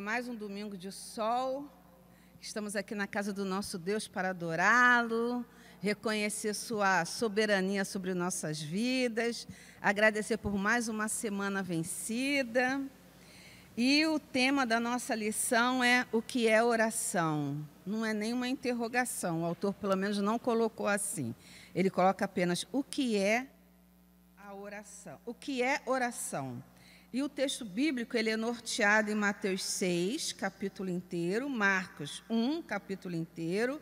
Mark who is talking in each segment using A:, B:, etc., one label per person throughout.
A: mais um domingo de sol. Estamos aqui na casa do nosso Deus para adorá-lo, reconhecer sua soberania sobre nossas vidas, agradecer por mais uma semana vencida. E o tema da nossa lição é o que é oração. Não é nenhuma interrogação, o autor pelo menos não colocou assim. Ele coloca apenas o que é a oração. O que é oração? E o texto bíblico ele é norteado em Mateus 6, capítulo inteiro, Marcos 1, capítulo inteiro,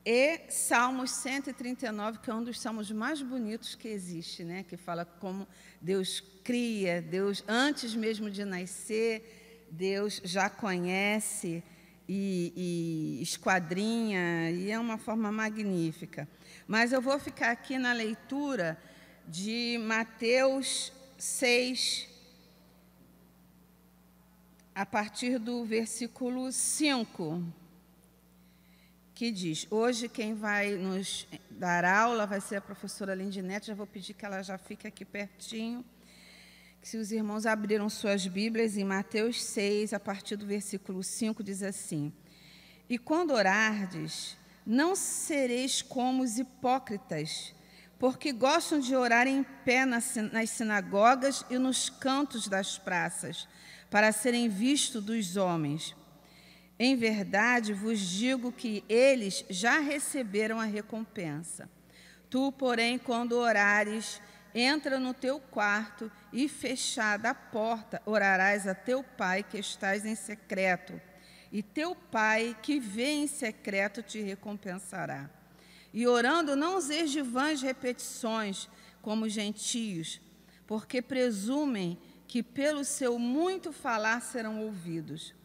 A: e Salmos 139, que é um dos salmos mais bonitos que existe, né? Que fala como Deus cria, Deus, antes mesmo de nascer, Deus já conhece e esquadrinha, e é uma forma magnífica. Mas eu vou ficar aqui na leitura de Mateus 6, a partir do versículo 5, que diz: hoje quem vai nos dar aula vai ser a professora Lindinete. Já vou pedir que ela já fique aqui pertinho. Que se os irmãos abriram suas Bíblias, em Mateus 6, a partir do versículo 5, diz assim: e quando orardes, não sereis como os hipócritas, porque gostam de orar em pé nas sinagogas e nos cantos das praças, para serem vistos dos homens. Em verdade, vos digo que eles já receberam a recompensa. Tu, porém, quando orares, entra no teu quarto e, fechada a porta, orarás a teu Pai que estás em secreto. E teu Pai, que vê em secreto, te recompensará. E orando, não useis de vãs repetições, como os gentios, porque presumem que pelo seu muito falar serão ouvidos.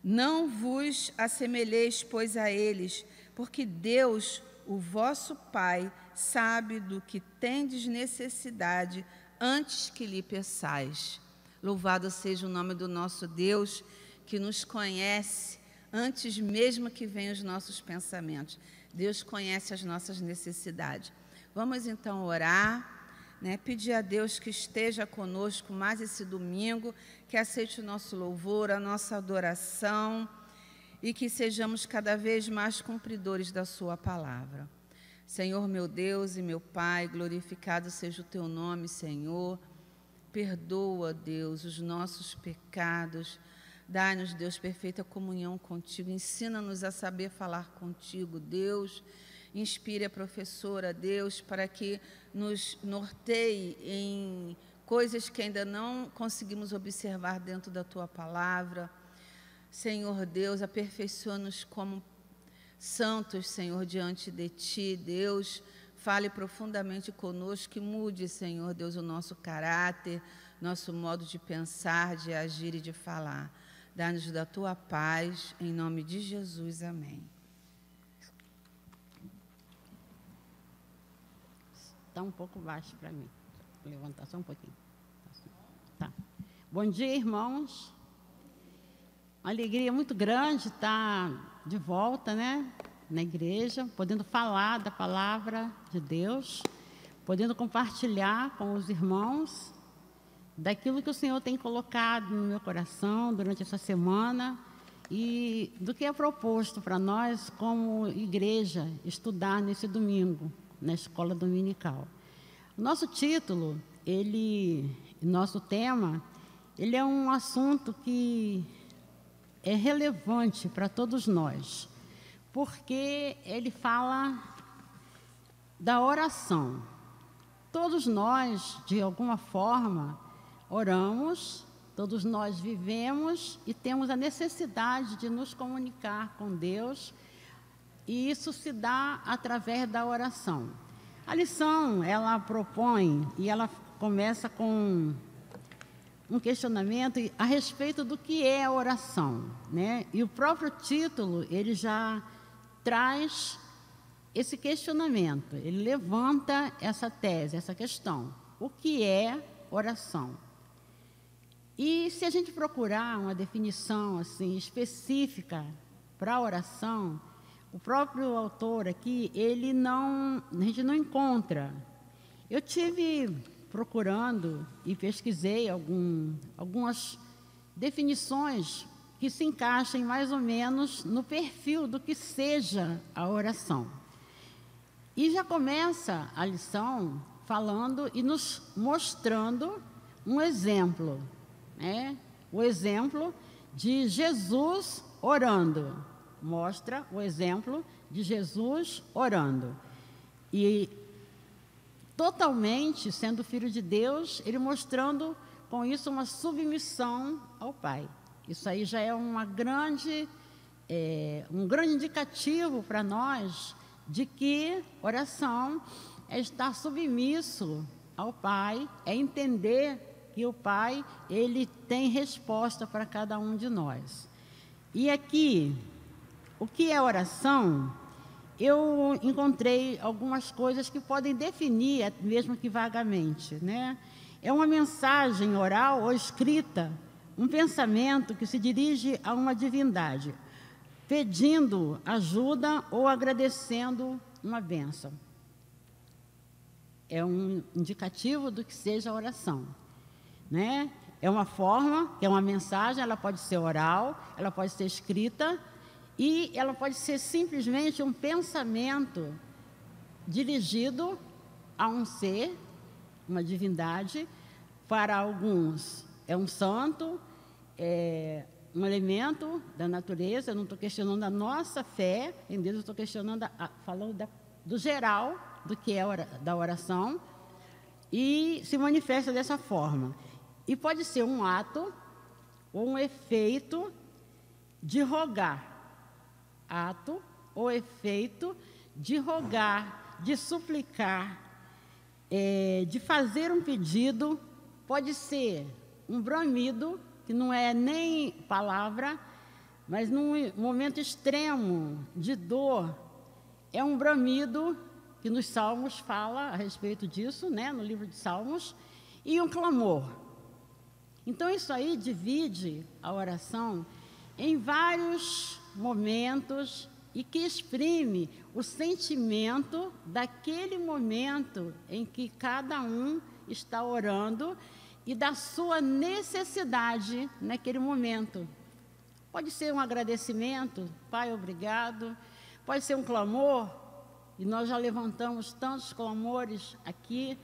A: Não vos assemelheis, pois, a eles, porque Deus, o vosso Pai, sabe do que tendes necessidade antes que lhe peçais. Louvado seja o nome do nosso Deus, que nos conhece antes mesmo que venham os nossos pensamentos. Deus conhece as nossas necessidades. Vamos então orar, né? Pedir a Deus que esteja conosco mais esse domingo, que aceite o nosso louvor, a nossa adoração e que sejamos cada vez mais cumpridores da sua palavra. Senhor, meu Deus e meu Pai, glorificado seja o teu nome, Senhor. Perdoa, Deus, os nossos pecados. Dá-nos, Deus, perfeita comunhão contigo. Ensina-nos a saber falar contigo, Deus. Inspire a professora, Deus, para que nos norteie em coisas que ainda não conseguimos observar dentro da Tua palavra. Senhor Deus, aperfeiçoa-nos como santos, Senhor, diante de Ti, Deus. Fale profundamente conosco e mude, Senhor Deus, o nosso caráter, nosso modo de pensar, de agir e de falar. Dá-nos da Tua paz, em nome de Jesus, amém.
B: Está um pouco baixo para mim. Vou levantar só um pouquinho. Tá. Bom dia, irmãos. Uma alegria muito grande estar de volta, né, na igreja, podendo falar da palavra de Deus, podendo compartilhar com os irmãos daquilo que o Senhor tem colocado no meu coração durante essa semana e do que é proposto para nós como igreja estudar nesse domingo, na escola dominical. O nosso título, nosso tema, ele é um assunto que é relevante para todos nós, porque ele fala da oração. Todos nós, de alguma forma, oramos, todos nós vivemos e temos a necessidade de nos comunicar com Deus, e isso se dá através da oração. A lição, ela propõe e ela começa com um questionamento a respeito do que é a oração, né? E o próprio título, ele já traz esse questionamento, ele levanta essa tese, essa questão. O que é oração? E se a gente procurar uma definição assim específica para a oração, o próprio autor aqui, a gente não encontra. Eu tive procurando e pesquisei algumas definições que se encaixem mais ou menos no perfil do que seja a oração. E já começa a lição falando e nos mostrando um exemplo, né? O exemplo de Jesus orando. Mostra o exemplo de Jesus orando. E totalmente sendo filho de Deus, ele mostrando com isso uma submissão ao Pai. Isso aí já é um grande indicativo para nós de que oração é estar submisso ao Pai, é entender que o Pai, ele tem resposta para cada um de nós. E aqui, o que é oração? Eu encontrei algumas coisas que podem definir, mesmo que vagamente, né? É uma mensagem oral ou escrita, um pensamento que se dirige a uma divindade, pedindo ajuda ou agradecendo uma bênção. É um indicativo do que seja a oração, né? É uma forma, é uma mensagem, ela pode ser oral, ela pode ser escrita, e ela pode ser simplesmente um pensamento dirigido a um ser, uma divindade. Para alguns é um santo, é um elemento da natureza. Eu não estou questionando a nossa fé em Deus, eu estou questionando, falando do geral, do que é da oração, e se manifesta dessa forma. E pode ser um ato ou um efeito de rogar. Ato ou efeito de rogar, de suplicar, de fazer um pedido. Pode ser um bramido, que não é nem palavra, mas num momento extremo de dor, é um bramido, que nos Salmos fala a respeito disso, né, no livro de Salmos, e um clamor. Então, isso aí divide a oração em vários momentos e que exprime o sentimento daquele momento em que cada um está orando e da sua necessidade naquele momento. Pode ser um agradecimento, Pai, obrigado. Pode ser um clamor, e nós já levantamos tantos clamores aqui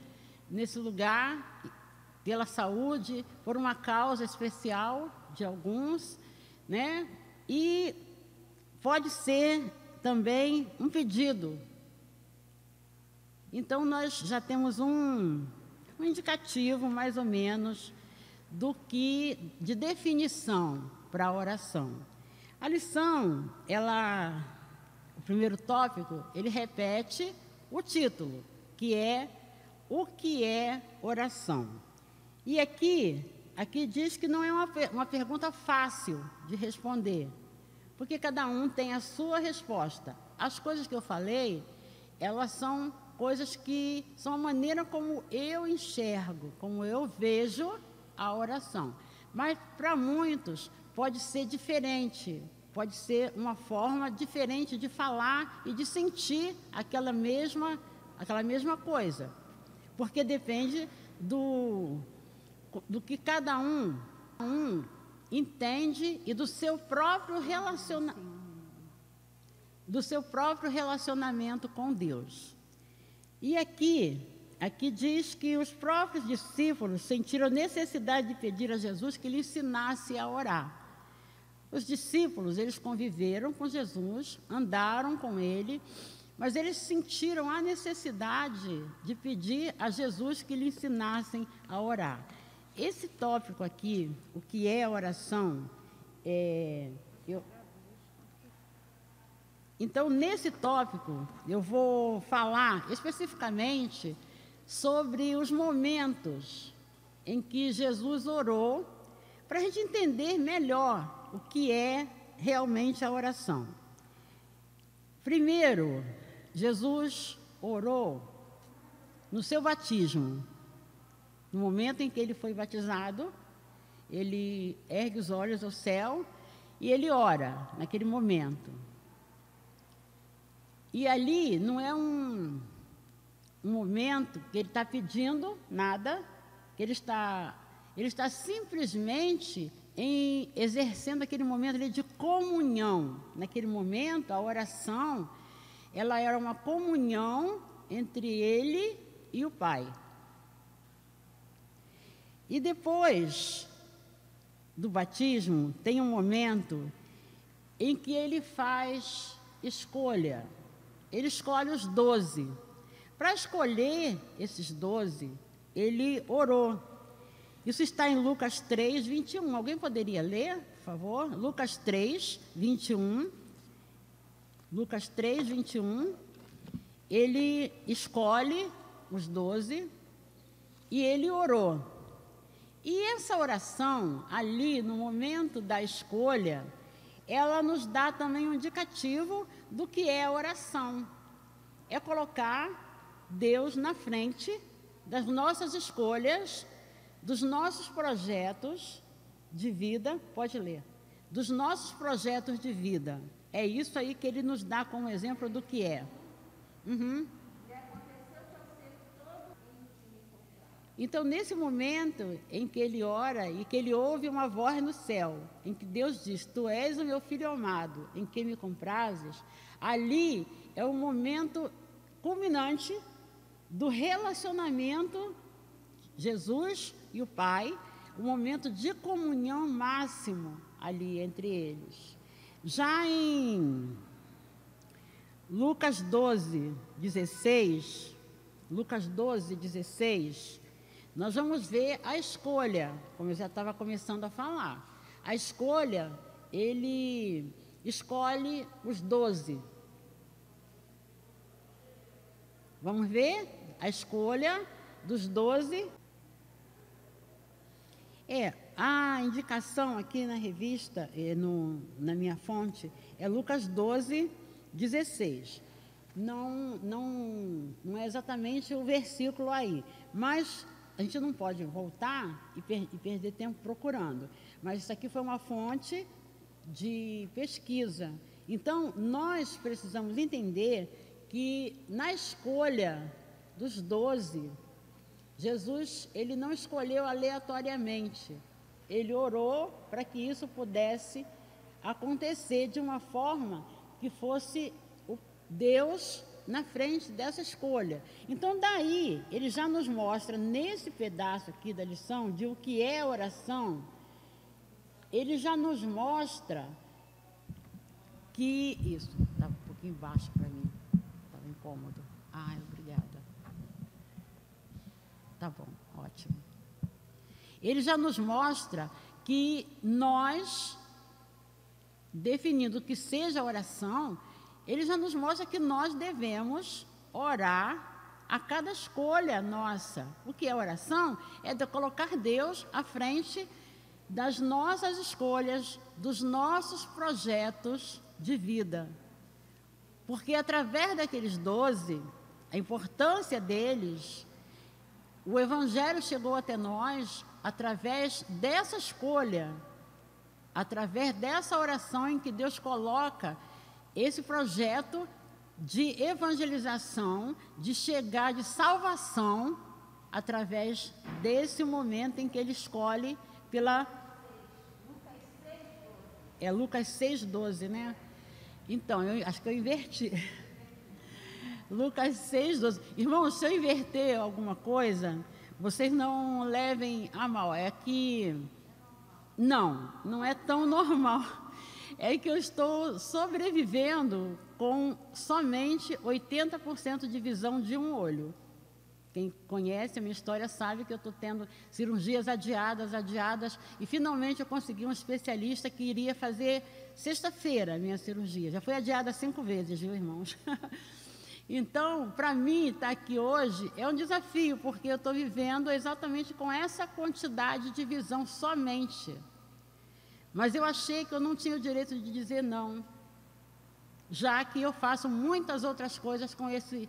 B: nesse lugar, pela saúde, por uma causa especial de alguns, né? E pode ser também um pedido. Então, nós já temos um indicativo, mais ou menos, de definição para a oração. A lição, o primeiro tópico, ele repete o título, que é o que é oração. E aqui diz que não é uma pergunta fácil de responder, porque cada um tem a sua resposta. As coisas que eu falei, elas são coisas que são a maneira como eu enxergo, como eu vejo a oração. Mas para muitos pode ser diferente, pode ser uma forma diferente de falar e de sentir aquela mesma coisa, porque depende do que cada um entende e do seu próprio relacionamento com Deus. E aqui diz que os próprios discípulos sentiram necessidade de pedir a Jesus que lhe ensinasse a orar. Os discípulos, eles conviveram com Jesus, andaram com ele, mas eles sentiram a necessidade de pedir a Jesus que lhe ensinassem a orar. Esse tópico aqui, o que é oração, Então, nesse tópico, eu vou falar especificamente sobre os momentos em que Jesus orou, para a gente entender melhor o que é realmente a oração. Primeiro, Jesus orou no seu batismo. No momento em que ele foi batizado, ele ergue os olhos ao céu e ele ora naquele momento. E ali não é um momento que ele está pedindo nada, que ele está simplesmente exercendo aquele momento ali de comunhão. Naquele momento, a oração, ela era uma comunhão entre ele e o Pai. E depois do batismo, tem um momento em que ele faz escolha. Ele escolhe os 12. Para escolher esses 12, ele orou. Isso está em Lucas 3, 21. Alguém poderia ler, por favor? Lucas 3, 21. Lucas 3, 21. Ele escolhe os 12 e ele orou. E essa oração, ali, no momento da escolha, ela nos dá também um indicativo do que é a oração. É colocar Deus na frente das nossas escolhas, dos nossos projetos de vida. Pode ler. Dos nossos projetos de vida. É isso aí que ele nos dá como exemplo do que é. Então, nesse momento em que ele ora e que ele ouve uma voz no céu, em que Deus diz: Tu és o meu filho amado, em quem me comprazes, ali é o momento culminante do relacionamento Jesus e o Pai, o momento de comunhão máximo ali entre eles. Já em Lucas 12, 16, nós vamos ver a escolha, como eu já estava começando a falar. A escolha, ele escolhe os 12. Vamos ver a escolha dos 12. A indicação aqui na revista, na minha fonte, é Lucas 12, 16. Não é exatamente o versículo aí, mas a gente não pode voltar e perder tempo procurando. Mas isso aqui foi uma fonte de pesquisa. Então, nós precisamos entender que na escolha dos 12, Jesus, ele não escolheu aleatoriamente. Ele orou para que isso pudesse acontecer de uma forma que fosse o Deus na frente dessa escolha. Então, daí, ele já nos mostra, nesse pedaço aqui da lição, de o que é oração, ele já nos mostra que... Isso, estava um pouquinho baixo para mim, estava incômodo. Obrigada. Tá bom, ótimo. Ele já nos mostra que nós, definindo o que seja oração, ele já nos mostra que nós devemos orar a cada escolha nossa. O que é oração? É de colocar Deus à frente das nossas escolhas, dos nossos projetos de vida. Porque através daqueles 12, a importância deles, o Evangelho chegou até nós através dessa escolha, através dessa oração em que Deus coloca esse projeto de evangelização, de chegar, de salvação, através desse momento em que ele escolhe pela... É Lucas 6,12, né? Então, eu acho que eu inverti. Lucas 6,12. Irmãos, se eu inverter alguma coisa, vocês não levem a mal. É que não é tão normal. É que eu estou sobrevivendo com somente 80% de visão de um olho. Quem conhece a minha história sabe que eu estou tendo cirurgias adiadas, e finalmente eu consegui um especialista que iria fazer sexta-feira a minha cirurgia. Já foi adiada 5 vezes, viu, irmãos? Então, para mim, estar aqui hoje é um desafio, porque eu estou vivendo exatamente com essa quantidade de visão somente. Mas eu achei que eu não tinha o direito de dizer não, já que eu faço muitas outras coisas com esse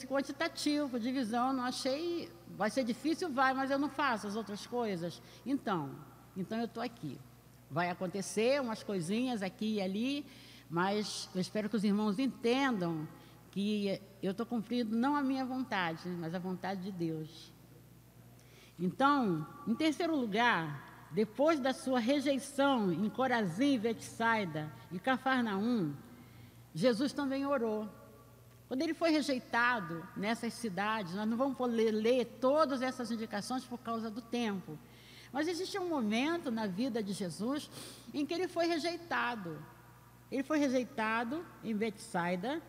B: quantitativo de visão. Não achei, vai ser difícil, mas eu não faço as outras coisas. Então eu estou aqui. Vai acontecer umas coisinhas aqui e ali, mas eu espero que os irmãos entendam que eu estou cumprindo não a minha vontade, mas a vontade de Deus. Então, em terceiro lugar, depois da sua rejeição em Corazim, Betsaida e Cafarnaum, Jesus também orou. Quando ele foi rejeitado nessas cidades, nós não vamos poder ler todas essas indicações por causa do tempo, mas existe um momento na vida de Jesus em que ele foi rejeitado. Ele foi rejeitado em Betsaida,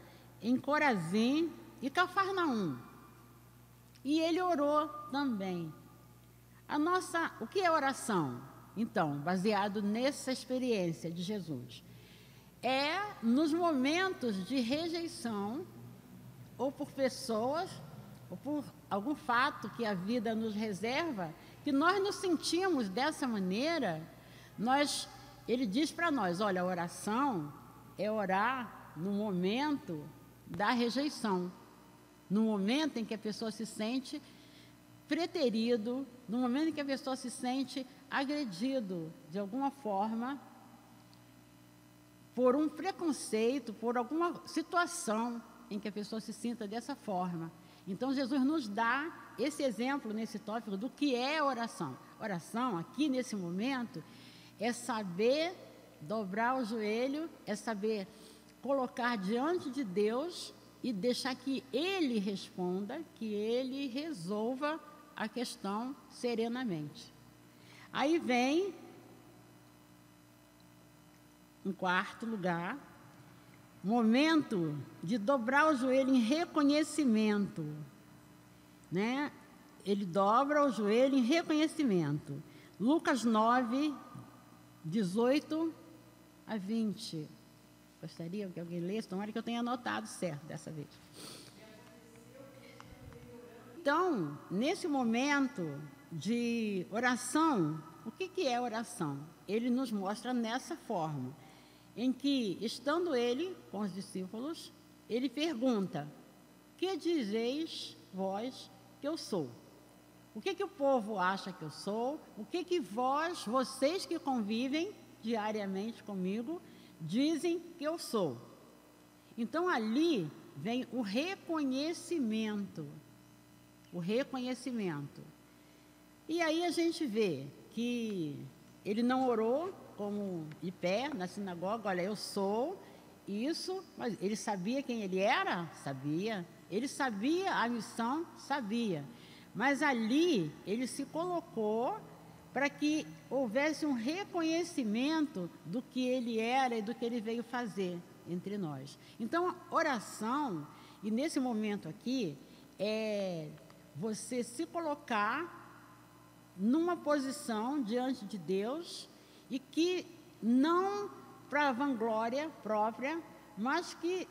B: em Corazim e Cafarnaum. E ele orou também. O que é oração? Então, baseado nessa experiência de Jesus, é nos momentos de rejeição, ou por pessoas, ou por algum fato que a vida nos reserva, que nós nos sentimos dessa maneira, ele diz para nós, olha, a oração é orar no momento da rejeição, no momento em que a pessoa se sente preterido, no momento em que a pessoa se sente agredido de alguma forma por um preconceito, por alguma situação em que a pessoa se sinta dessa forma. Então, Jesus nos dá esse exemplo nesse tópico do que é oração. Oração, aqui nesse momento, é saber dobrar o joelho, é saber colocar diante de Deus e deixar que Ele responda, que Ele resolva a questão serenamente. Aí vem, em quarto lugar, momento de dobrar o joelho em reconhecimento, né? Ele dobra o joelho em reconhecimento. Lucas 9, 18 a 20. Gostaria que alguém lesse, tomara que eu tenha anotado certo dessa vez. Então, nesse momento de oração, o que é oração? Ele nos mostra nessa forma, em que, estando ele com os discípulos, ele pergunta, que dizeis vós que eu sou? O que o povo acha que eu sou? O que vocês que convivem diariamente comigo, dizem que eu sou? Então, ali vem o reconhecimento. O reconhecimento. E aí a gente vê que ele não orou como de pé na sinagoga, olha, eu sou isso, mas ele sabia quem ele era? Sabia. Ele sabia a missão? Sabia. Mas ali ele se colocou para que houvesse um reconhecimento do que ele era e do que ele veio fazer entre nós. Então, oração, e nesse momento aqui, é você se colocar numa posição diante de Deus e que não para vanglória própria, mas que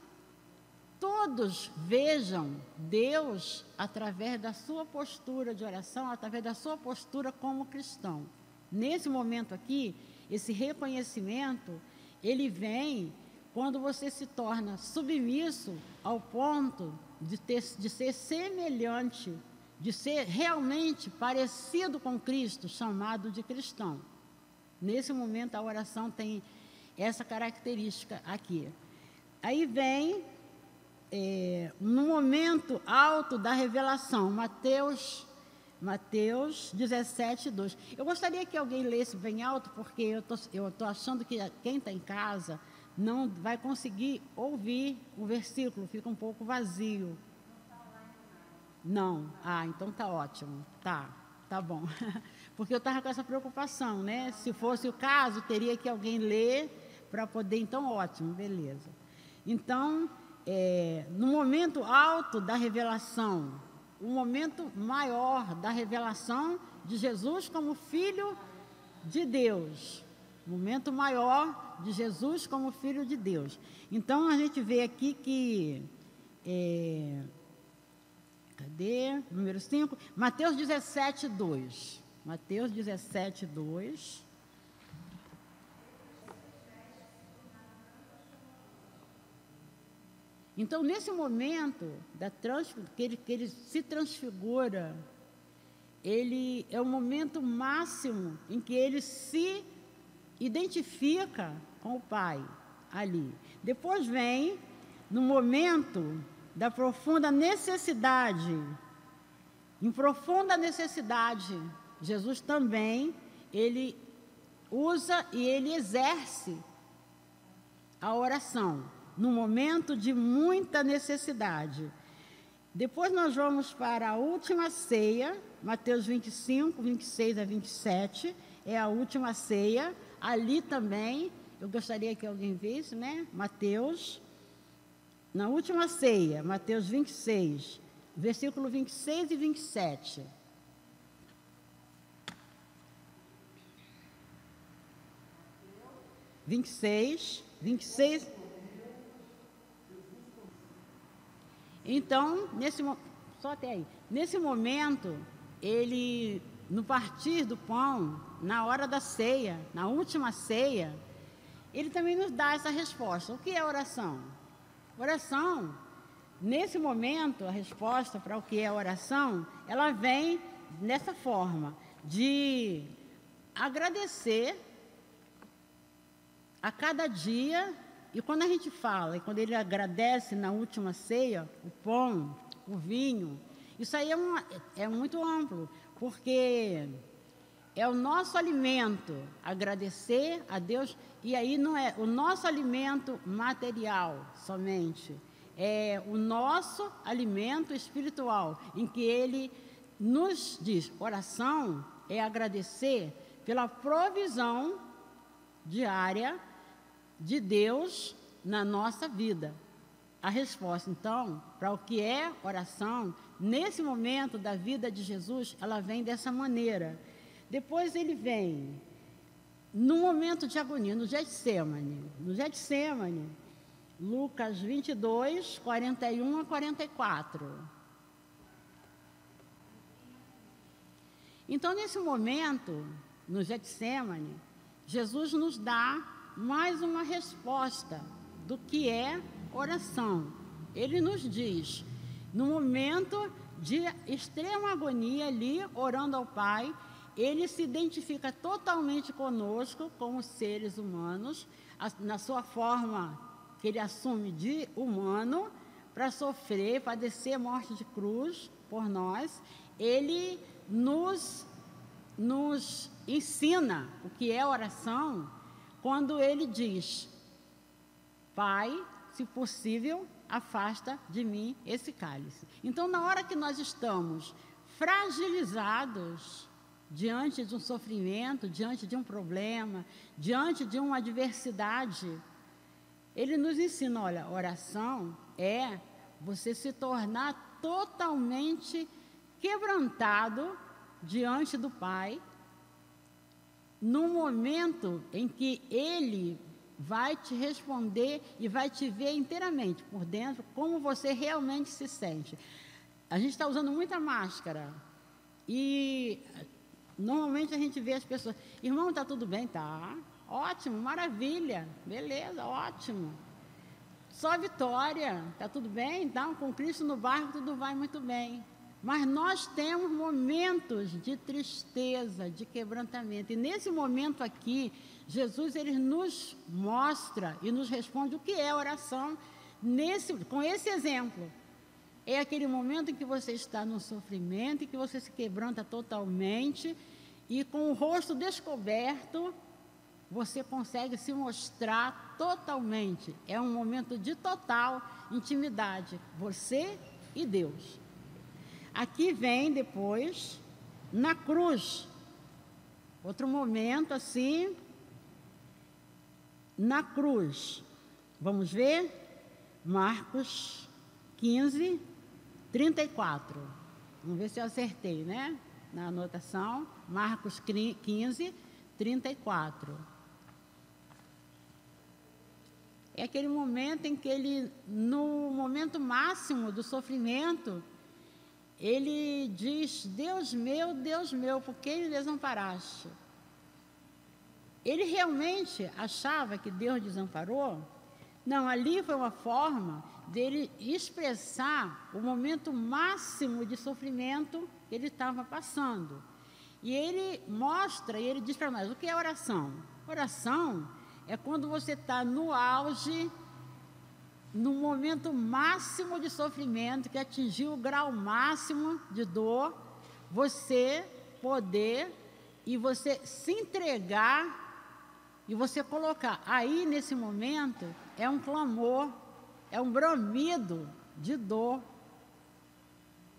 B: todos vejam Deus através da sua postura de oração, através da sua postura como cristão. Nesse momento aqui, esse reconhecimento, ele vem quando você se torna submisso ao ponto de ser semelhante, de ser realmente parecido com Cristo, chamado de cristão. Nesse momento, a oração tem essa característica aqui. Aí vem, no momento alto da revelação, Mateus 17, 2. Eu gostaria que alguém lesse bem alto, porque eu estou achando que quem está em casa não vai conseguir ouvir o versículo, fica um pouco vazio. Não? Ah, então tá ótimo. Tá bom. Porque eu estava com essa preocupação, né? Se fosse o caso, teria que alguém ler para poder, então ótimo, beleza. Então, no momento alto da revelação, o momento maior da revelação de Jesus como Filho de Deus, momento maior de Jesus como Filho de Deus. Então, a gente vê aqui que... Cadê? Número 5. Mateus 17, 2. Mateus 17, 2. Então, nesse momento que ele se transfigura, ele é o momento máximo em que ele se identifica com o Pai ali. Depois vem, no momento da profunda necessidade, em profunda necessidade, Jesus também, ele usa e ele exerce a oração no momento de muita necessidade. Depois nós vamos para a última ceia, Mateus 25, 26 a 27, é a última ceia. Ali também, eu gostaria que alguém visse, né? Mateus, na última ceia, Mateus 26, versículo 26 e 27. Vinte e seis. Então, só até aí. Nesse momento, ele, no partir do pão, na hora da ceia, na última ceia, ele também nos dá essa resposta. O que é oração? Oração, nesse momento, a resposta para o que é oração, ela vem nessa forma, de agradecer a cada dia. E quando a gente fala, e quando ele agradece na última ceia, o pão, o vinho, isso aí é muito amplo, porque é o nosso alimento, agradecer a Deus, e aí não é o nosso alimento material somente, é o nosso alimento espiritual, em que ele nos diz, oração é agradecer pela provisão diária de Deus na nossa vida. A resposta, então, para o que é oração, nesse momento da vida de Jesus, ela vem dessa maneira. Depois ele vem no momento de agonia, no Getsemane. No Getsemane, Lucas 22, 41 a 44. Então, nesse momento, no Getsemane, Jesus nos dá mais uma resposta do que é oração. Ele nos diz, no momento de extrema agonia ali, orando ao Pai, ele se identifica totalmente conosco como seres humanos, na sua forma que ele assume de humano, para sofrer, padecer morte de cruz por nós. Ele nos ensina o que é oração, quando ele diz, Pai, se possível, afasta de mim esse cálice. Então, na hora que nós estamos fragilizados diante de um sofrimento, diante de um problema, diante de uma adversidade, ele nos ensina, olha, oração é você se tornar totalmente quebrantado diante do Pai, no momento em que Ele vai te responder e vai te ver inteiramente por dentro, como você realmente se sente. A gente está usando muita máscara e normalmente a gente vê as pessoas, irmão, está tudo bem? Tá, ótimo, maravilha, beleza, ótimo. Só vitória, está tudo bem? Então, com Cristo no barco tudo vai muito bem. Mas nós temos momentos de tristeza, de quebrantamento. E nesse momento aqui, Jesus ele nos mostra e nos responde o que é oração com esse exemplo. É aquele momento em que você está no sofrimento, em que você se quebranta totalmente e com o rosto descoberto, você consegue se mostrar totalmente. É um momento de total intimidade, você e Deus. Aqui vem depois, na cruz, outro momento assim, na cruz. Vamos ver? Marcos 15, 34. Vamos ver se eu acertei, né? Na anotação, Marcos 15, 34. É aquele momento em que ele, no momento máximo do sofrimento, ele diz, Deus meu, por que me desamparaste? Ele realmente achava que Deus desamparou? Não, ali foi uma forma dele expressar o momento máximo de sofrimento que ele estava passando. E ele mostra, e ele diz para nós, o que é oração? Oração é quando você está no auge, no momento máximo de sofrimento, que atingiu o grau máximo de dor, você poder e você se entregar e você colocar. Aí, nesse momento, é um clamor, é um bramido de dor.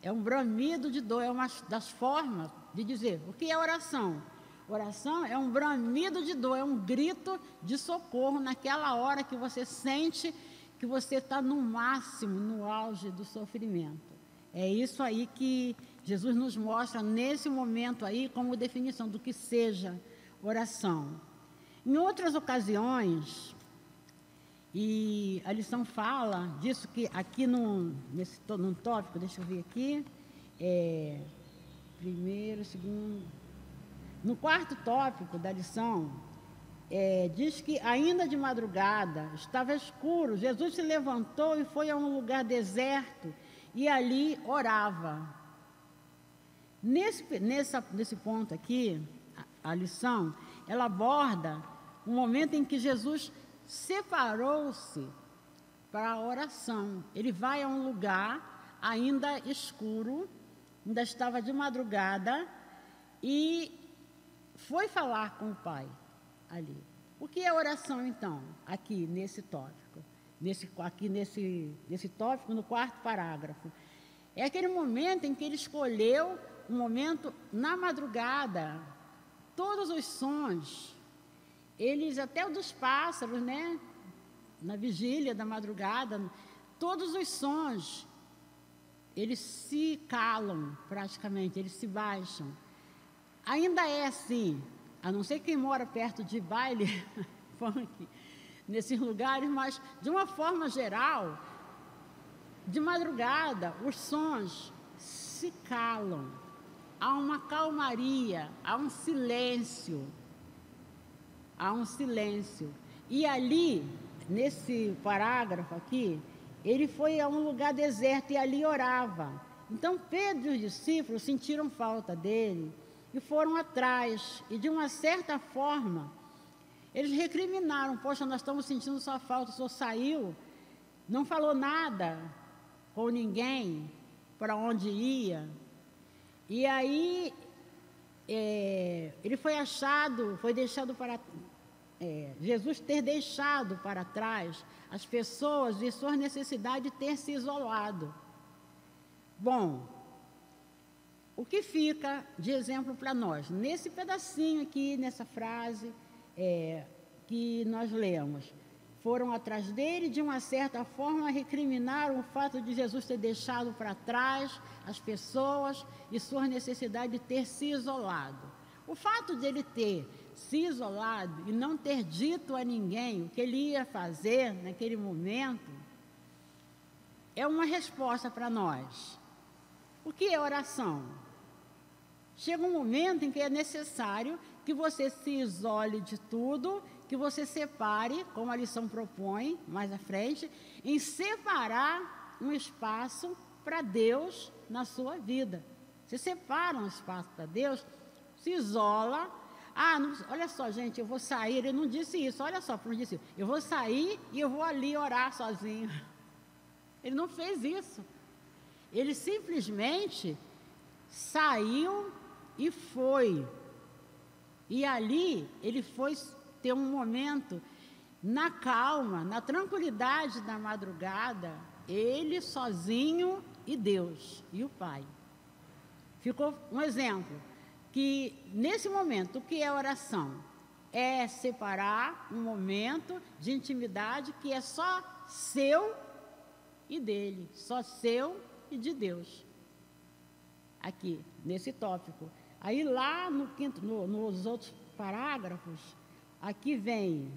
B: É um bramido de dor, é uma das formas de dizer. O que é oração? Oração é um bramido de dor, é um grito de socorro naquela hora que você sente que você está no máximo, no auge do sofrimento. É isso aí que Jesus nos mostra nesse momento aí como definição do que seja oração. Em outras ocasiões, e a lição fala disso, que aqui num tópico, deixa eu ver aqui, primeiro, segundo, no quarto tópico da lição, diz que ainda de madrugada, estava escuro, Jesus se levantou e foi a um lugar deserto e ali orava. Nesse ponto aqui, a lição, ela aborda o momento em que Jesus separou-se para a oração. Ele vai a um lugar ainda escuro, ainda estava de madrugada, e foi falar com o Pai ali. O que é oração, então, aqui nesse tópico? Nesse tópico, no quarto parágrafo. É aquele momento em que ele escolheu um momento na madrugada. Todos os sons, eles, até o dos pássaros, né? Na vigília da madrugada, todos os sons, eles se calam praticamente, eles se baixam. Ainda é assim, a não ser quem mora perto de baile funk, nesses lugares, mas de uma forma geral, de madrugada, os sons se calam. Há uma calmaria, há um silêncio. Há um silêncio. E ali, nesse parágrafo aqui, ele foi a um lugar deserto e ali orava. Então Pedro e os discípulos sentiram falta dele e foram atrás. E de uma certa forma, eles recriminaram: poxa, nós estamos sentindo sua falta, o senhor saiu, não falou nada com ninguém, para onde ia. E aí, ele foi achado, foi deixado para... Jesus ter deixado para trás as pessoas e sua necessidade de ter se isolado. Bom, o que fica de exemplo para nós? Nesse pedacinho aqui, nessa frase que nós lemos, foram atrás dele, de uma certa forma recriminaram o fato de Jesus ter deixado para trás as pessoas e sua necessidade de ter se isolado. O fato de ele ter se isolado e não ter dito a ninguém o que ele ia fazer naquele momento é uma resposta para nós. O que é oração? Chega um momento em que é necessário que você se isole de tudo, que você separe, como a lição propõe mais à frente, em separar um espaço para Deus na sua vida. Você separa um espaço para Deus, se isola. Olha só, gente, eu vou sair. Ele não disse isso, olha só, ele disse: eu vou sair e eu vou ali orar sozinho. Ele não fez isso. Ele simplesmente saiu e foi. E ali ele foi ter um momento na calma, na tranquilidade da madrugada, ele sozinho e Deus, e o Pai. Ficou um exemplo, que nesse momento, o que é oração? É separar um momento de intimidade que é só seu e dele, só seu e de Deus. Aqui, nesse tópico. Aí lá no quinto, nos outros parágrafos, aqui vem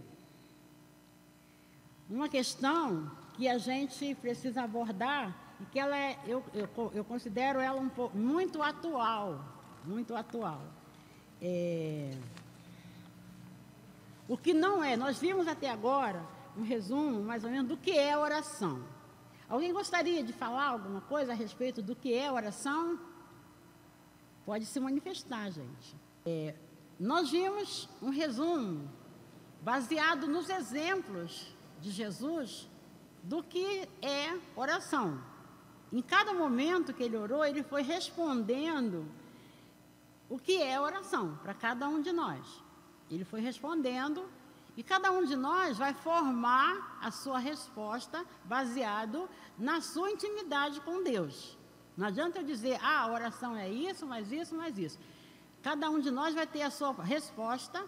B: uma questão que a gente precisa abordar e que ela eu considero ela um pouco muito atual, muito atual. O que não é, nós vimos até agora um resumo mais ou menos do que é oração. Alguém gostaria de falar alguma coisa a respeito do que é oração? Pode se manifestar, gente. Nós vimos um resumo baseado nos exemplos de Jesus do que é oração. Em cada momento que ele orou, ele foi respondendo o que é oração para cada um de nós. Ele foi respondendo, e cada um de nós vai formar a sua resposta baseado na sua intimidade com Deus. Não adianta eu dizer, a oração é isso, mais isso, mais isso. Cada um de nós vai ter a sua resposta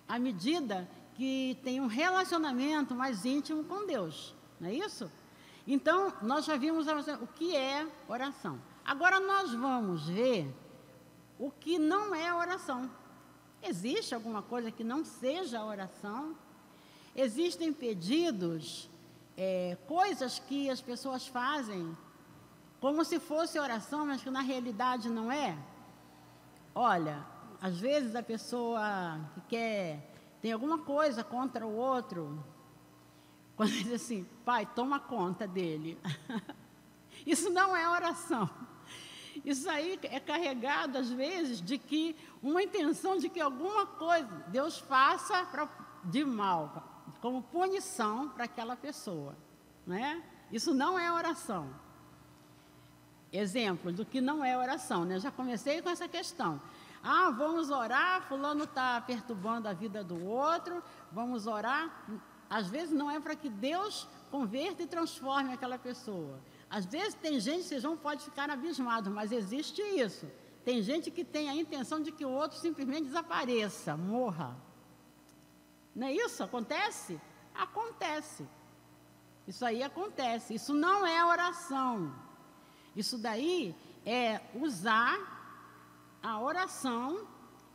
B: à medida que tem um relacionamento mais íntimo com Deus. Não é isso? Então, nós já vimos o que é oração. Agora nós vamos ver o que não é oração. Existe alguma coisa que não seja oração? Existem pedidos, coisas que as pessoas fazem como se fosse oração, mas que na realidade não é? Olha, às vezes a pessoa que tem alguma coisa contra o outro, quando diz assim, pai, toma conta dele. Isso não é oração. Isso aí é carregado, às vezes, de que uma intenção de que alguma coisa Deus faça de mal, como punição para aquela pessoa. Né? Isso não é oração. Exemplo do que não é oração. Né? Eu já comecei com essa questão. Vamos orar, fulano está perturbando a vida do outro, vamos orar. Às vezes não é para que Deus converta e transforme aquela pessoa. Às vezes tem gente, vocês não podem ficar abismados, mas existe isso. Tem gente que tem a intenção de que o outro simplesmente desapareça, morra. Não é isso? Acontece? Acontece. Isso aí acontece. Isso não é oração. Isso daí é usar a oração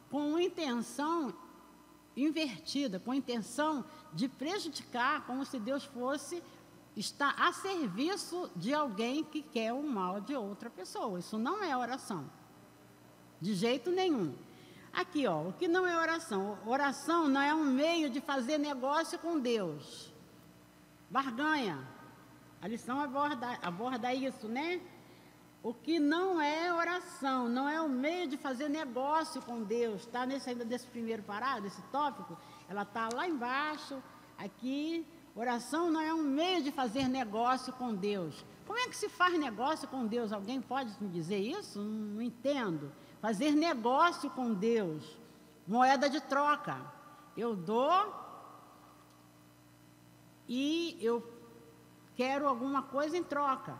B: com intenção invertida, com intenção de prejudicar, como se Deus fosse estar a serviço de alguém que quer o mal de outra pessoa. Isso não é oração, de jeito nenhum. Aqui, o que não é oração? Oração não é um meio de fazer negócio com Deus. Barganha. A lição aborda isso, né? O que não é oração, não é um meio de fazer negócio com Deus. Está ainda desse primeiro parágrafo, desse tópico, ela está lá embaixo, aqui. Oração não é um meio de fazer negócio com Deus. Como é que se faz negócio com Deus? Alguém pode me dizer isso? Não entendo. Fazer negócio com Deus, moeda de troca. Eu dou e eu quero alguma coisa em troca.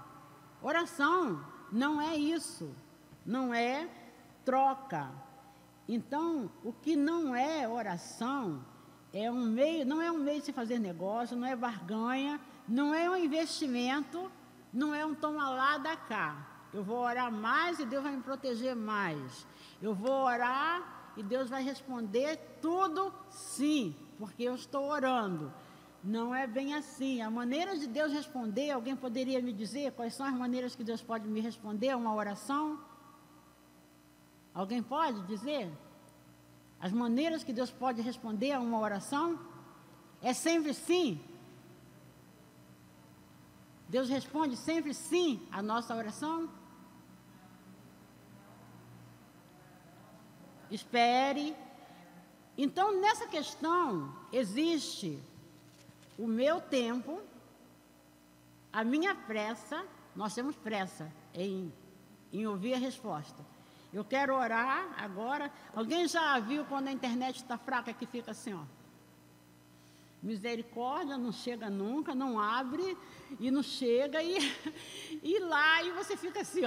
B: Oração não é isso, não é troca. Então, o que não é oração não é um meio de se fazer negócio, não é barganha, não é um investimento, não é um toma lá, dá cá. Eu vou orar mais e Deus vai me proteger mais. Eu vou orar e Deus vai responder tudo sim, porque eu estou orando. Não é bem assim. A maneira de Deus responder, alguém poderia me dizer quais são as maneiras que Deus pode me responder a uma oração? Alguém pode dizer? As maneiras que Deus pode responder a uma oração? É sempre sim? Deus responde sempre sim à nossa oração? Espere. Então, nessa questão, existe o meu tempo, a minha pressa. Nós temos pressa em ouvir a resposta. Eu quero orar agora. Alguém já viu quando a internet está fraca que fica assim, misericórdia, não chega nunca, não abre e não chega e lá e você fica assim,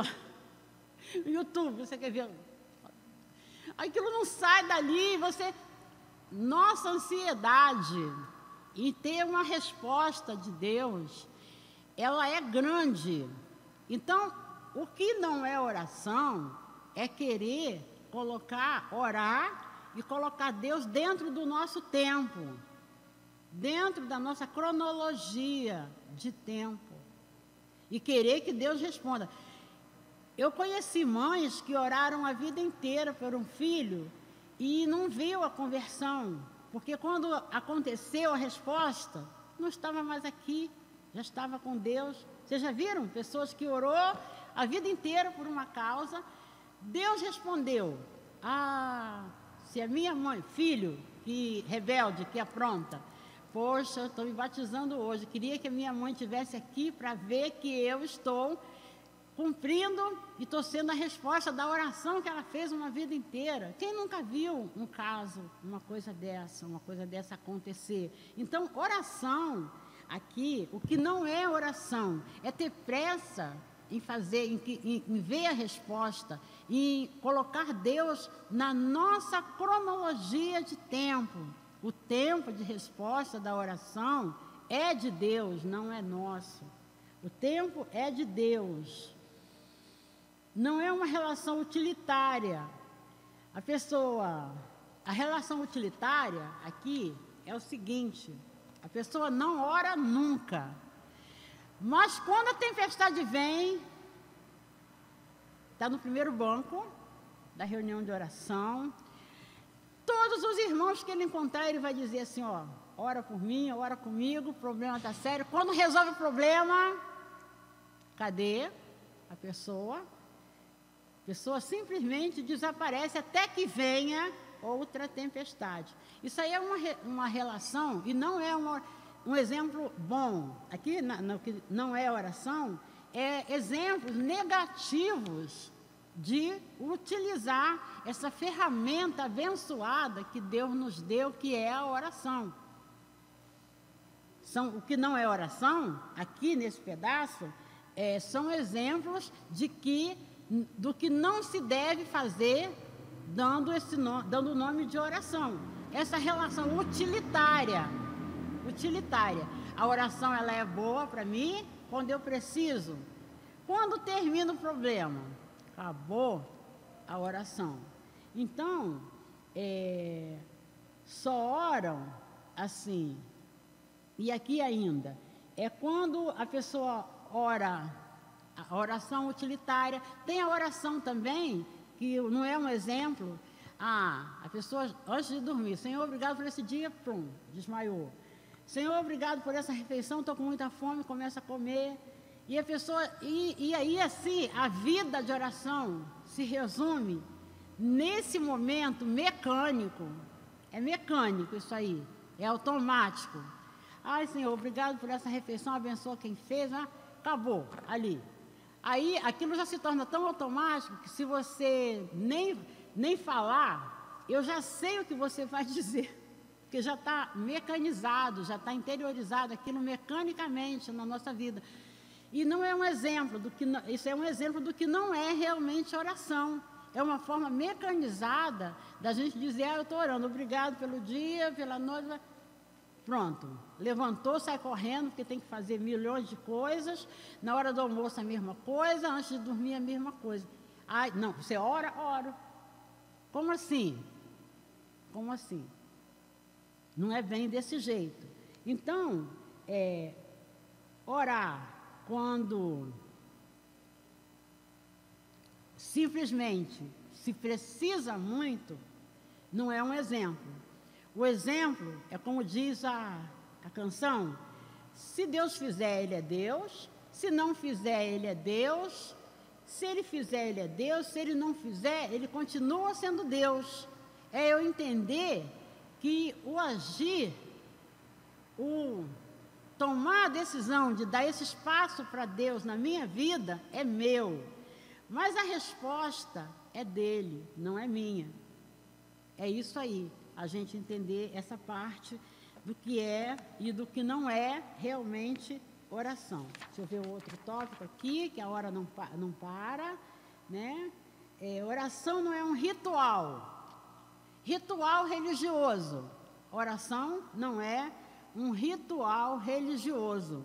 B: YouTube, você quer ver? Aquilo não sai dali, nossa ansiedade em ter uma resposta de Deus, ela é grande. Então, o que não é oração é querer orar e colocar Deus dentro do nosso tempo, dentro da nossa cronologia de tempo, e querer que Deus responda. Eu conheci mães que oraram a vida inteira por um filho e não viu a conversão, porque quando aconteceu a resposta, não estava mais aqui, já estava com Deus. Vocês já viram pessoas que orou a vida inteira por uma causa, Deus respondeu, se a minha mãe, filho, que rebelde, que apronta, poxa, eu estou me batizando hoje, queria que a minha mãe estivesse aqui para ver que eu estou cumprindo e estou sendo a resposta da oração que ela fez uma vida inteira. Quem nunca viu um caso, uma coisa dessa acontecer? Então, oração, aqui, o que não é oração, é ter pressa em fazer, em ver a resposta, em colocar Deus na nossa cronologia de tempo. O tempo de resposta da oração é de Deus, não é nosso. O tempo é de Deus. Não é uma relação utilitária. A relação utilitária aqui é o seguinte: a pessoa não ora nunca. Mas quando a tempestade vem, está no primeiro banco da reunião de oração, todos os irmãos que ele encontrar, ele vai dizer assim, ó, ora por mim, ora comigo, o problema está sério. Quando resolve o problema, cadê a pessoa? A pessoa simplesmente desaparece até que venha outra tempestade. Isso aí é uma relação, e não é um exemplo bom. Aqui, no que não é oração, é exemplos negativos de utilizar essa ferramenta abençoada que Deus nos deu, que é a oração. O que não é oração, aqui nesse pedaço, são exemplos do que não se deve fazer dando o nome de oração. Essa relação utilitária. A oração, ela é boa para mim quando eu preciso. Quando termina o problema, acabou a oração. Então, só oram assim. E aqui ainda, é quando a pessoa ora, a oração utilitária. Tem a oração também, que não é um exemplo. A pessoa, antes de dormir, Senhor, obrigado por esse dia, pum, desmaiou. Senhor, obrigado por essa refeição, estou com muita fome, começa a comer. E a pessoa, e aí assim, a vida de oração se resume nesse momento mecânico. É mecânico isso aí, é automático. Ai, Senhor, obrigado por essa refeição, abençoa quem fez, né? Acabou, ali. Aí, aquilo já se torna tão automático que se você nem falar, eu já sei o que você vai dizer. Porque já está mecanizado, já está interiorizado aquilo mecanicamente na nossa vida. E não é um exemplo isso é um exemplo do que não é realmente oração. É uma forma mecanizada da gente dizer, eu estou orando, obrigado pelo dia, pela noite. Pronto, levantou, sai correndo, porque tem que fazer milhões de coisas. Na hora do almoço a mesma coisa, antes de dormir a mesma coisa. Ai, não, você ora? Oro. Como assim? Como assim? Não é bem desse jeito. Então, orar quando simplesmente se precisa muito, não é um exemplo. O exemplo é como diz a canção, se Deus fizer, Ele é Deus, se não fizer, Ele é Deus, se Ele fizer, Ele é Deus, se Ele não fizer, Ele continua sendo Deus. É eu entender que o agir, o tomar a decisão de dar esse espaço para Deus na minha vida é meu, mas a resposta é dele, não é minha. É isso aí, a gente entender essa parte do que é e do que não é realmente oração. Deixa eu ver o outro tópico aqui, que a hora não para, né? Oração não é um ritual religioso. Oração não é um ritual religioso.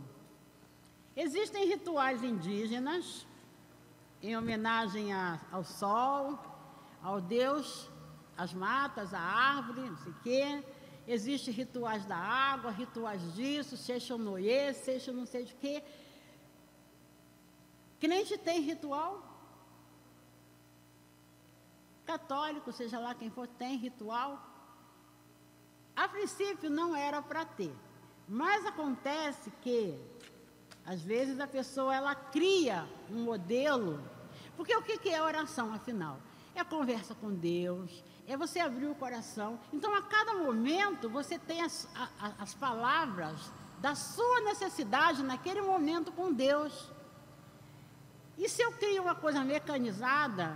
B: Existem rituais indígenas, em homenagem ao sol, ao Deus, às matas, à árvore, não sei o quê. Existem rituais da água, rituais disso, Seixonoye, Seixo não sei de quê. Crente tem ritual? Católico, seja lá quem for, tem ritual? A princípio não era para ter, mas acontece que, às vezes, a pessoa ela cria um modelo, porque o que é oração, afinal? É a conversa com Deus, é você abrir o coração. Então, a cada momento, você tem as palavras da sua necessidade naquele momento com Deus. E se eu crio uma coisa mecanizada,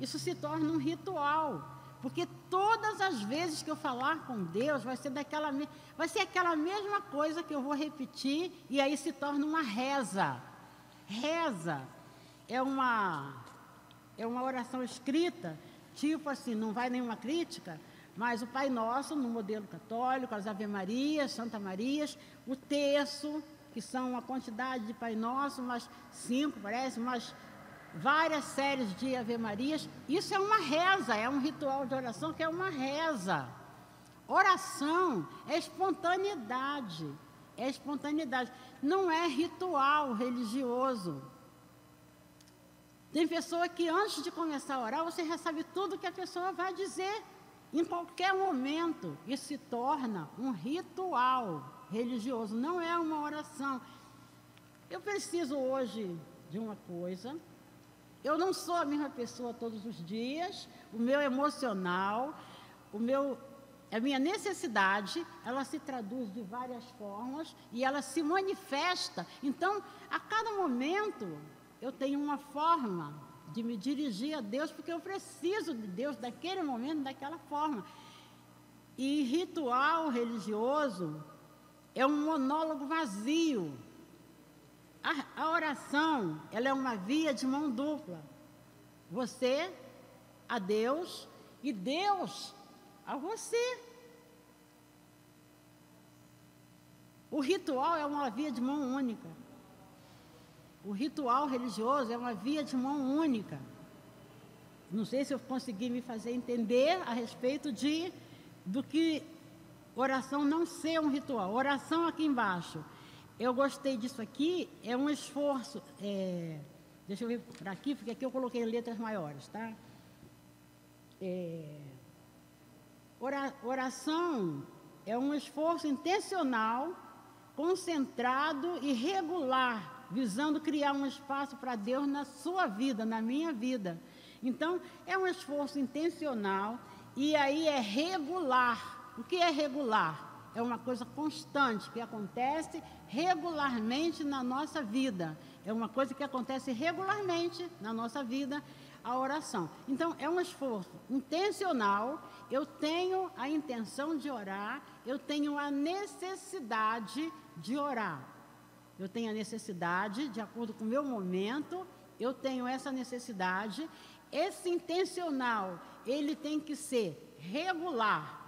B: isso se torna um ritual. Porque todas as vezes que eu falar com Deus, vai ser aquela mesma coisa que eu vou repetir, e aí se torna uma reza. Reza é uma oração escrita, tipo assim, não vai nenhuma crítica, mas o Pai Nosso, no modelo católico, as Ave Marias, Santa Marias, o terço, que são uma quantidade de Pai Nosso, umas 5, parece, umas várias séries de Ave Marias. Isso é uma reza, é um ritual de oração que é uma reza. Oração é espontaneidade, não é ritual religioso. Tem pessoa que antes de começar a orar, você já sabe tudo que a pessoa vai dizer. Em qualquer momento, isso se torna um ritual religioso, não é uma oração. Eu preciso hoje de uma coisa, eu não sou a mesma pessoa todos os dias, o meu emocional, a minha necessidade, ela se traduz de várias formas e ela se manifesta. Então, a cada momento, eu tenho uma forma de me dirigir a Deus, porque eu preciso de Deus daquele momento, daquela forma. E ritual religioso é um monólogo vazio. A oração, ela é uma via de mão dupla. Você a Deus e Deus a você. O ritual é uma via de mão única. O ritual religioso é uma via de mão única. Não sei se eu consegui me fazer entender a respeito do que oração não ser um ritual. Oração aqui embaixo. Eu gostei disso aqui, é um esforço. Deixa eu ver para aqui, porque aqui eu coloquei letras maiores, tá? Oração é um esforço intencional, concentrado e regular, visando criar um espaço para Deus na sua vida, na minha vida. Então, é um esforço intencional e aí é regular. O que é regular? É uma coisa constante, que acontece regularmente na nossa vida. É uma coisa que acontece regularmente na nossa vida, a oração. Então, é um esforço intencional. Eu tenho a intenção de orar, eu tenho a necessidade de orar. Eu tenho a necessidade, de acordo com o meu momento, eu tenho essa necessidade. Esse intencional, ele tem que ser regular.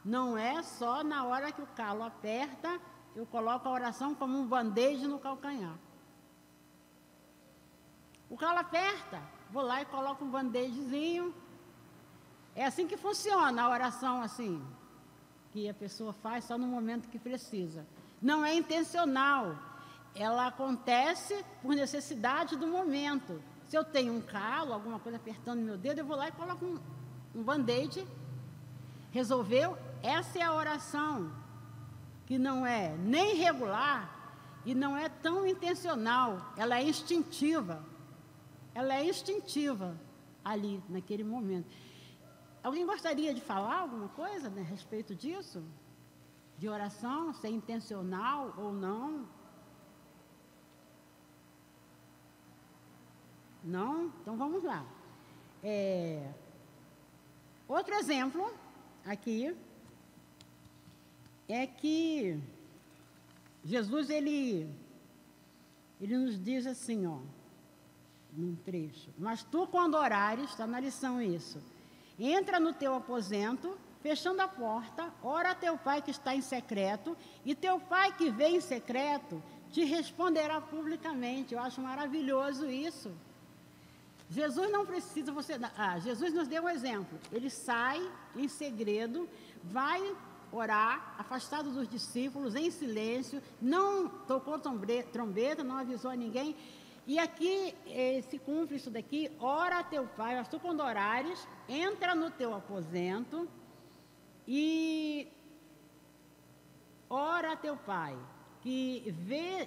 B: Não é só na hora que o calo aperta, eu coloco a oração como um band-aid no calcanhar. O calo aperta, vou lá e coloco um band-aidzinho. É assim que funciona a oração, assim, que a pessoa faz só no momento que precisa. Não é intencional. Ela acontece por necessidade do momento. Se eu tenho um calo, alguma coisa apertando meu dedo, eu vou lá e coloco um band-aid. Resolveu? Essa é a oração, que não é nem regular e não é tão intencional. Ela é instintiva. Ela é instintiva ali, naquele momento. Alguém gostaria de falar alguma coisa, né, a respeito disso? De oração, ser intencional ou não? Não? Então vamos lá. Outro exemplo aqui é que Jesus, ele nos diz assim, ó, num trecho: mas tu, quando orares, está na lição isso, entra no teu aposento, fechando a porta, ora a teu pai que está em secreto, e teu pai que vê em secreto te responderá publicamente. Eu acho maravilhoso isso. Jesus não precisa Jesus nos deu um exemplo. Ele sai em segredo, vai orar, afastado dos discípulos, em silêncio, não tocou trombeta, não avisou a ninguém. E aqui se cumpre isso daqui: ora a teu pai, mas tu, quando orares, entra no teu aposento e ora a teu pai, que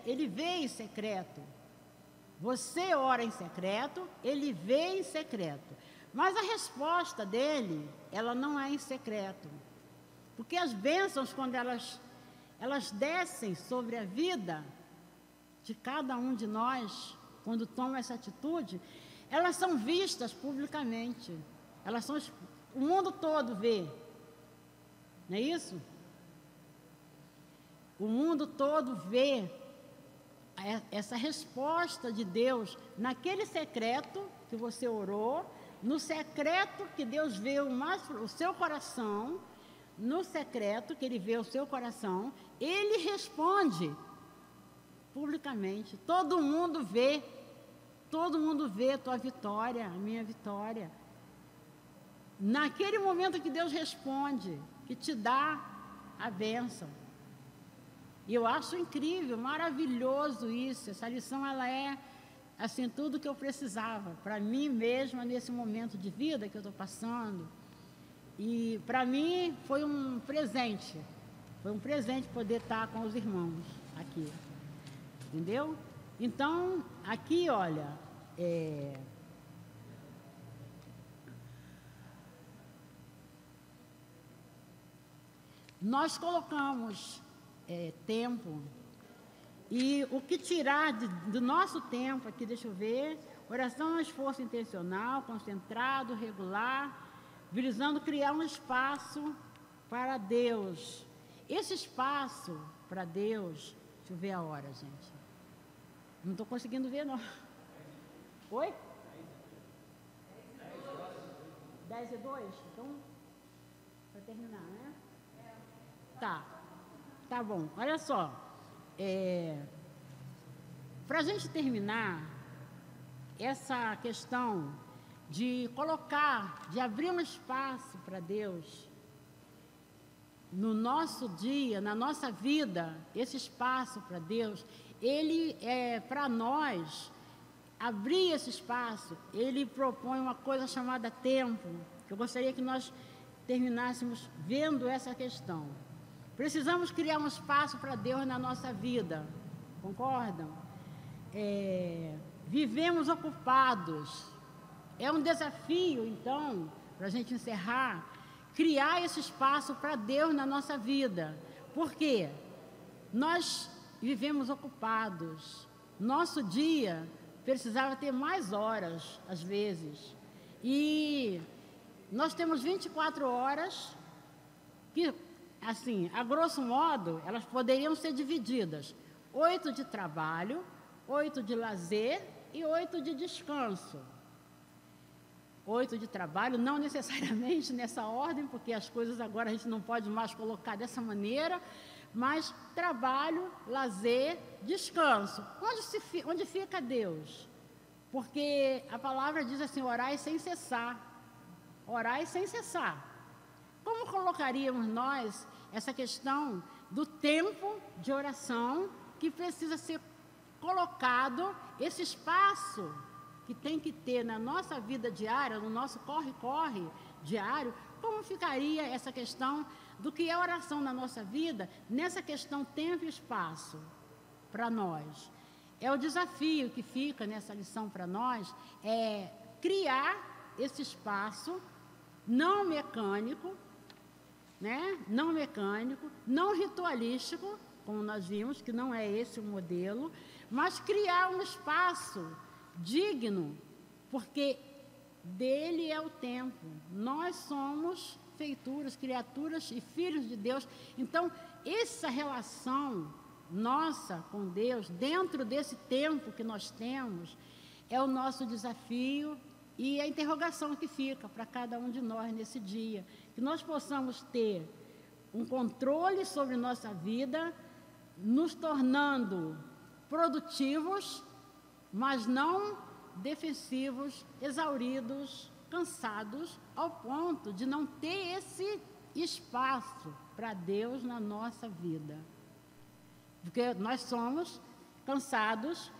B: ele vê em secreto. Você ora em secreto, ele vê em secreto. Mas a resposta dele, ela não é em secreto. Porque as bênçãos, quando elas descem sobre a vida de cada um de nós, quando tomam essa atitude, elas são vistas publicamente. O mundo todo vê. Não é isso? O mundo todo vê essa resposta de Deus naquele secreto que você orou, no secreto que Deus vê o seu coração, no secreto que Ele vê o seu coração, Ele responde publicamente. Todo mundo vê a tua vitória, a minha vitória. Naquele momento que Deus responde, que te dá a bênção. E eu acho incrível, maravilhoso isso. Essa lição, ela é, assim, tudo que eu precisava para mim mesma nesse momento de vida que eu estou passando. E para mim foi um presente. Foi um presente poder estar com os irmãos aqui. Entendeu? Então, aqui, olha, nós colocamos tempo, e o que tirar do nosso tempo aqui, deixa eu ver, oração é um esforço intencional, concentrado, regular, visando criar um espaço para Deus. Esse espaço para Deus, deixa eu ver a hora, gente. Não estou conseguindo ver, não. Oi? 10:02? Então, para terminar, né? Tá bom. Olha só. Para a gente terminar, essa questão de abrir um espaço para Deus, no nosso dia, na nossa vida, esse espaço para Deus, Ele para nós, abrir esse espaço, Ele propõe uma coisa chamada tempo, que eu gostaria que nós terminássemos vendo essa questão. Precisamos criar um espaço para Deus na nossa vida, concordam? Vivemos ocupados. É um desafio, então, para a gente encerrar, criar esse espaço para Deus na nossa vida. Por quê? Nós vivemos ocupados. Nosso dia precisava ter mais horas, às vezes. E nós temos 24 horas que, assim, a grosso modo, elas poderiam ser divididas. 8 de trabalho, 8 de lazer e 8 de descanso. 8 de trabalho, não necessariamente nessa ordem, porque as coisas agora a gente não pode mais colocar dessa maneira, mas trabalho, lazer, descanso. Onde fica Deus? Porque a palavra diz assim, orai sem cessar. Orai sem cessar. Como colocaríamos nós essa questão do tempo de oração que precisa ser colocado, esse espaço que tem que ter na nossa vida diária, no nosso corre-corre diário? Como ficaria essa questão do que é oração na nossa vida, nessa questão tempo e espaço para nós? É o desafio que fica nessa lição para nós, é criar esse espaço não mecânico, né? Não mecânico, não ritualístico, como nós vimos, que não é esse o modelo, mas criar um espaço digno, porque dele é o tempo. Nós somos feituras, criaturas e filhos de Deus. Então, essa relação nossa com Deus, dentro desse tempo que nós temos, é o nosso desafio e a interrogação que fica para cada um de nós nesse dia. Que nós possamos ter um controle sobre nossa vida, nos tornando produtivos, mas não defensivos, exauridos, cansados, ao ponto de não ter esse espaço para Deus na nossa vida. Porque nós somos cansados,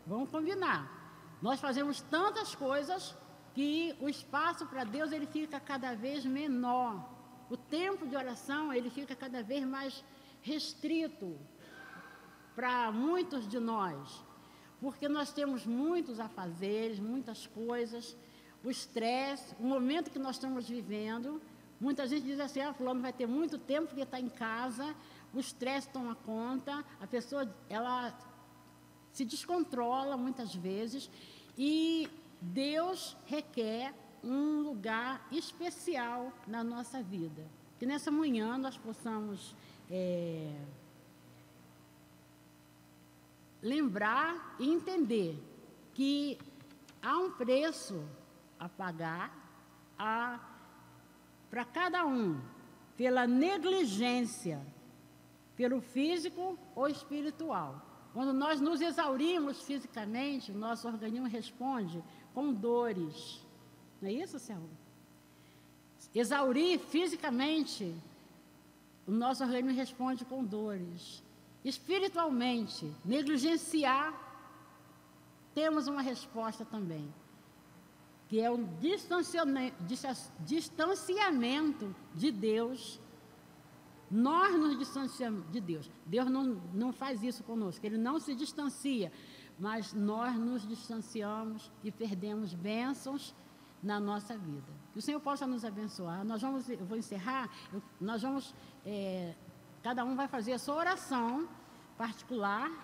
B: vamos combinar. Nós fazemos tantas coisas que o espaço para Deus ele fica cada vez menor. O tempo de oração ele fica cada vez mais restrito para muitos de nós, porque nós temos muitos afazeres, muitas coisas, o estresse, o momento que nós estamos vivendo. Muita gente diz assim, fulano vai ter muito tempo porque está em casa, o estresse toma conta, a pessoa, ela se descontrola muitas vezes e Deus requer um lugar especial na nossa vida. Que nessa manhã nós possamos lembrar e entender que há um preço a pagar para cada um, pela negligência, pelo físico ou espiritual. Quando nós nos exaurimos fisicamente, o nosso organismo responde com dores. Não é isso, Selma? Exaurir fisicamente, o nosso organismo responde com dores. Espiritualmente, negligenciar, temos uma resposta também, que é o distanciamento de Deus. Nós nos distanciamos de Deus. Deus não faz isso conosco, Ele não se distancia, mas nós nos distanciamos e perdemos bênçãos na nossa vida. Que o Senhor possa nos abençoar. Eu vou encerrar, cada um vai fazer a sua oração particular